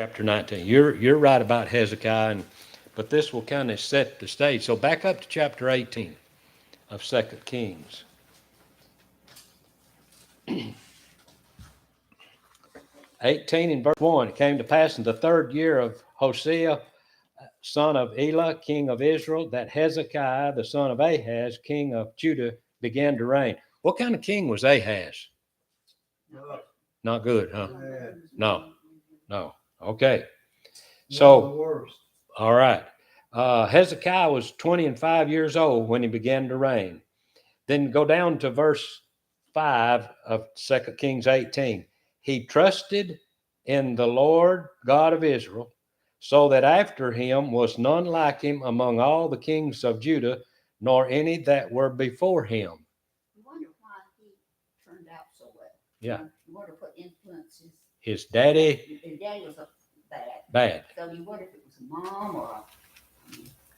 chapter 19. You're right about Hezekiah, but this will kind of set the stage. So back up to chapter 18 of 2 Kings. 18 in verse 1, it came to pass in the third year of Hosea, son of Elah, king of Israel, that Hezekiah, the son of Ahaz, king of Judah, began to reign. What kind of king was Ahaz? Not good, huh? No. Okay. So, all right. Hezekiah was 25 years old when he began to reign. Then go down to verse 5 of 2 Kings 18. He trusted in the Lord God of Israel, so that after him was none like him among all the kings of Judah, nor any that were before him. You wonder why he turned out so well. Yeah. You wonder what influences. His daddy. His daddy was bad. So you wonder if it was a mom or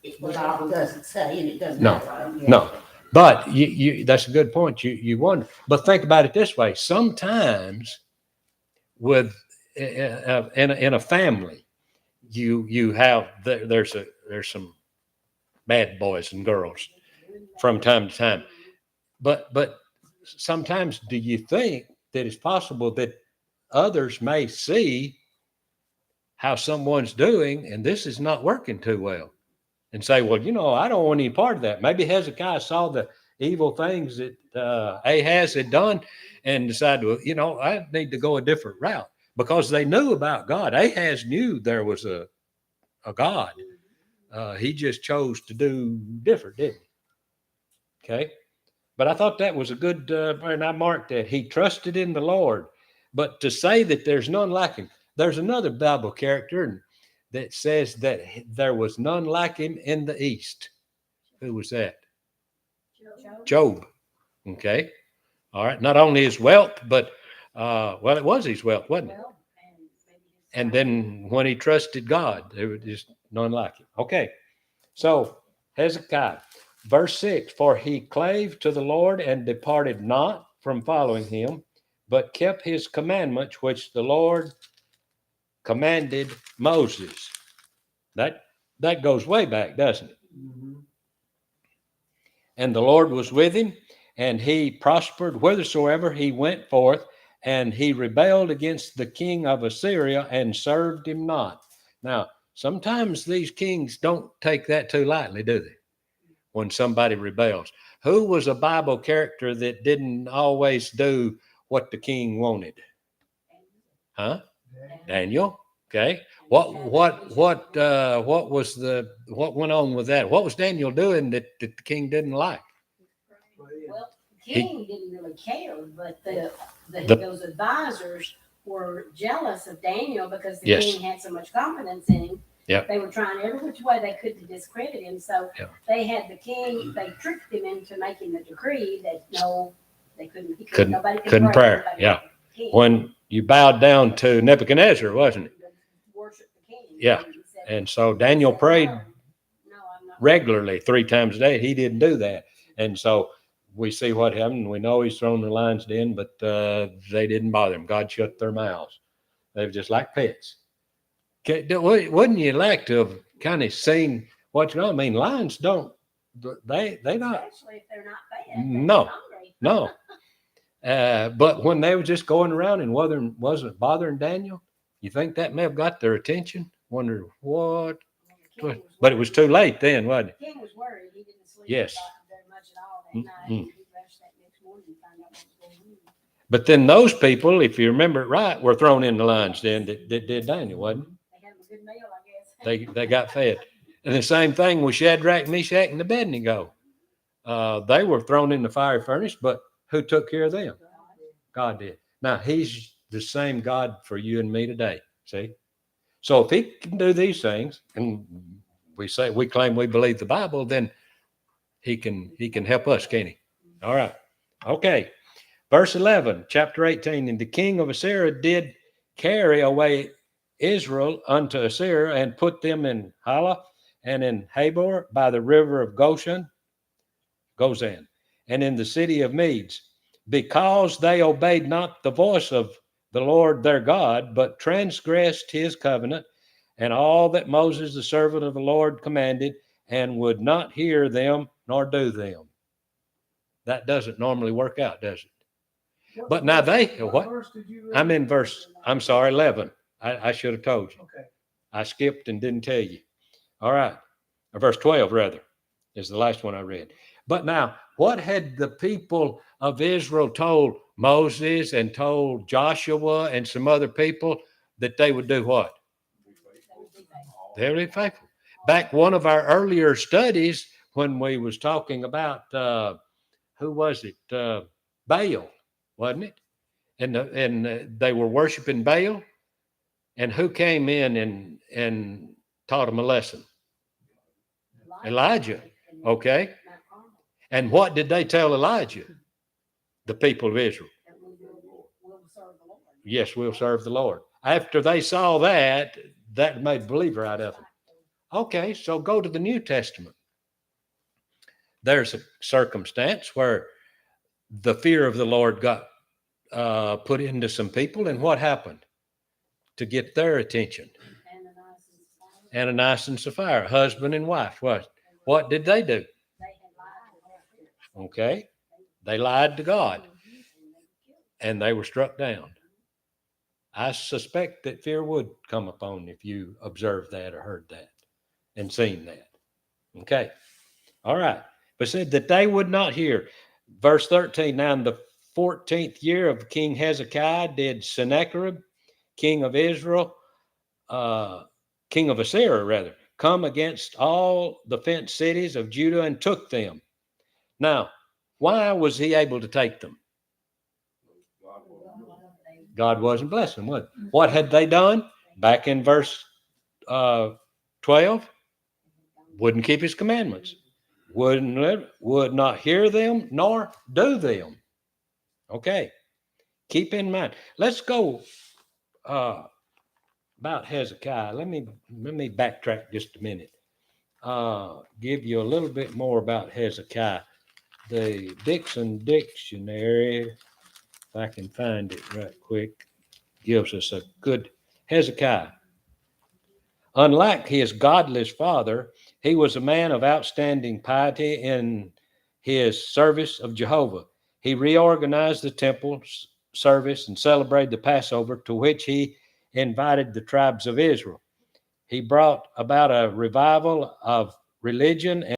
the Bible doesn't say, and it doesn't No, matter. no. But that's a good point. You wonder. But think about it this way. Sometimes with in a family, you have there's some bad boys and girls from time to time. But sometimes do you think that it's possible that others may see how someone's doing and this is not working too well and say, well, I don't want any part of that. Maybe Hezekiah saw the evil things that Ahaz had done and decided, well, I need to go a different route because they knew about God. Ahaz knew there was a God. He just chose to do different, didn't he? Okay. But I thought that was a good, and I marked that. He trusted in the Lord. But to say that there's none like him, there's another Bible character that says that there was none like him in the East. Who was that? Job. Okay. All right. Not only his wealth, but, it was his wealth, wasn't it? And then when he trusted God, there was just none like him. Okay. So Hezekiah, verse 6, for he clave to the Lord and departed not from following him, but kept his commandments, which the Lord commanded Moses. That goes way back, doesn't it? Mm-hmm. And the Lord was with him, and he prospered whithersoever he went forth, and he rebelled against the king of Assyria and served him not. Now, sometimes these kings don't take that too lightly, do they? When somebody rebels. Who was a Bible character that didn't always do what the king wanted? Huh? Daniel. Okay. What went on with that? What was Daniel doing that the king didn't like? Well, the king didn't really care, but those advisors were jealous of Daniel because the king had so much confidence in him. Yep. They were trying every which way they could to discredit him. So they had the king, they tricked him into making the decree that they couldn't, nobody could pray. Yeah. When you bowed down to Nebuchadnezzar, wasn't it? Worship the king. Yeah. And so Daniel prayed regularly 3 times a day. He didn't do that. And so we see what happened. We know he's thrown the lion's den, but they didn't bother him. God shut their mouths. They were just like pets. Wouldn't you like to have kind of seen what's going on? I mean, lions don't, they not. Especially if they're not fed. No. But when they were just going around and wasn't bothering Daniel, you think that may have got their attention? Wonder what? But it was too late then, wasn't it? The king was worried. He didn't sleep very much at all that night. He rushed that next morning to find out what was going on. But then those people, if you remember it right, were thrown in the lion's den that did Daniel, wasn't it? They had a good meal, I guess. They got fed. And the same thing with Shadrach, Meshach, and Abednego. They were thrown in the fiery furnace, but who took care of them? God did. Now, he's the same God for you and me today. See? So if he can do these things, and we claim we believe the Bible, then he can help us, can't he? All right. Okay. Verse 11, chapter 18, and the king of Assyria did carry away Israel unto Assyria and put them in Halah and in Habor by the river of Gozan, and in the city of Medes, because they obeyed not the voice of the Lord their God, but transgressed his covenant and all that Moses, the servant of the Lord, commanded, and would not hear them nor do them. That doesn't normally work out, does it? But now what? Verse did you read? I'm in I'm sorry, 11. I should have told you. Okay. I skipped and didn't tell you. All right. Or verse 12, rather, is the last one I read. But now, what had the people of Israel told Moses and told Joshua and some other people that they would do what? They would be faithful. Back one of our earlier studies when we was talking about, who was it? Baal, wasn't it? And they were worshiping Baal. And who came in and taught them a lesson? Elijah. Okay. And what did they tell Elijah? The people of Israel. Yes, we'll serve the Lord. After they saw that, that made a believer out of them. Okay, so go to the New Testament. There's a circumstance where the fear of the Lord got put into some people, and what happened to get their attention? Ananias and Sapphira, husband and wife. What did they do? Okay, they lied to God, and they were struck down. I suspect that fear would come upon if you observed that or heard that and seen that. Okay, all right. But said that they would not hear. Verse 13, now in the 14th year of King Hezekiah did Sennacherib, king of Israel, king of Assyria rather, come against all the fenced cities of Judah and took them. Now, why was he able to take them? God wasn't blessing them. What had they done? Back in verse 12, wouldn't keep his commandments, would not hear them nor do them. Okay, keep in mind. Let's go about Hezekiah. Let me backtrack just a minute. Give you a little bit more about Hezekiah. The Dixon Dictionary, if I can find it right quick, gives us a good Hezekiah. Unlike his godless father, he was a man of outstanding piety in his service of Jehovah. He reorganized the temple service and celebrated the Passover, to which he invited the tribes of Israel. He brought about a revival of religion